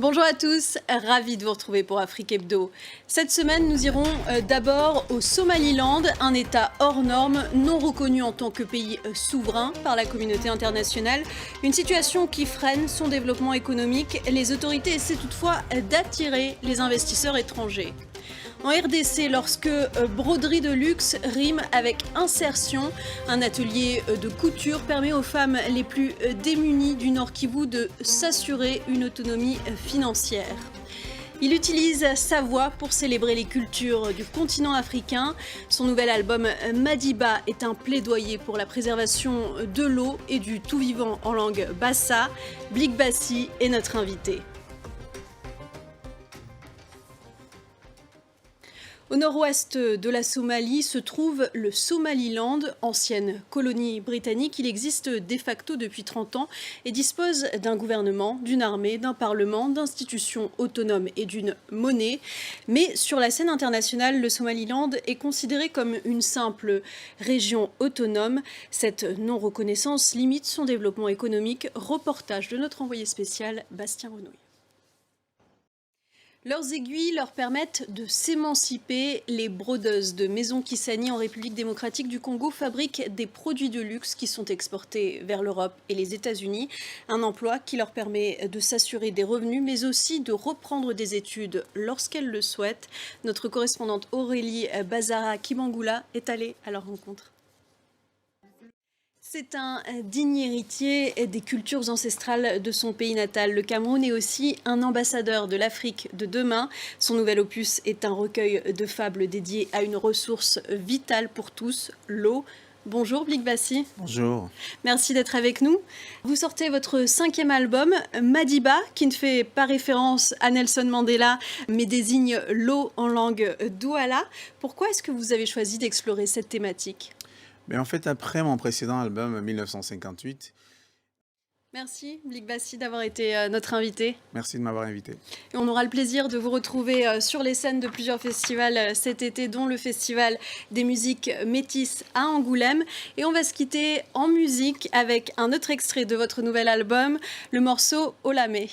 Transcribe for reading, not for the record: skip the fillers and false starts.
Bonjour à tous, ravi de vous retrouver pour Afrique Hebdo. Cette semaine, nous irons d'abord au Somaliland, un État hors norme, non reconnu en tant que pays souverain par la communauté internationale. Une situation qui freine son développement économique. Les autorités essaient toutefois d'attirer les investisseurs étrangers. En RDC, lorsque broderie de luxe rime avec insertion, un atelier de couture permet aux femmes les plus démunies du Nord Kivu de s'assurer une autonomie financière. Il utilise sa voix pour célébrer les cultures du continent africain. Son nouvel album Madiba est un plaidoyer pour la préservation de l'eau et du tout vivant en langue bassa. Blik Bassi est notre invité. Au nord-ouest de la Somalie se trouve le Somaliland, ancienne colonie britannique. Il existe de facto depuis 30 ans et dispose d'un gouvernement, d'une armée, d'un parlement, d'institutions autonomes et d'une monnaie. Mais sur la scène internationale, le Somaliland est considéré comme une simple région autonome. Cette non-reconnaissance limite son développement économique. Reportage de notre envoyé spécial, Bastien Renouille. Leurs aiguilles leur permettent de s'émanciper. Les brodeuses de Maison Kisani en République démocratique du Congo fabriquent des produits de luxe qui sont exportés vers l'Europe et les États-Unis. Un emploi qui leur permet de s'assurer des revenus, mais aussi de reprendre des études lorsqu'elles le souhaitent. Notre correspondante Aurélie Bazara Kibangula est allée à leur rencontre. C'est un digne héritier des cultures ancestrales de son pays natal. Le Cameroun est aussi un ambassadeur de l'Afrique de demain. Son nouvel opus est un recueil de fables dédié à une ressource vitale pour tous, l'eau. Bonjour Blik Bassi. Bonjour. Merci d'être avec nous. Vous sortez votre 5e album, Madiba, qui ne fait pas référence à Nelson Mandela, mais désigne l'eau en langue douala. Pourquoi est-ce que vous avez choisi d'explorer cette thématique ? Mais en fait, après mon précédent album, 1958... Merci Blik Bassi d'avoir été notre invité. Merci de m'avoir invité. Et on aura le plaisir de vous retrouver sur les scènes de plusieurs festivals cet été, dont le Festival des musiques métisses à Angoulême. Et on va se quitter en musique avec un autre extrait de votre nouvel album, le morceau Olamé.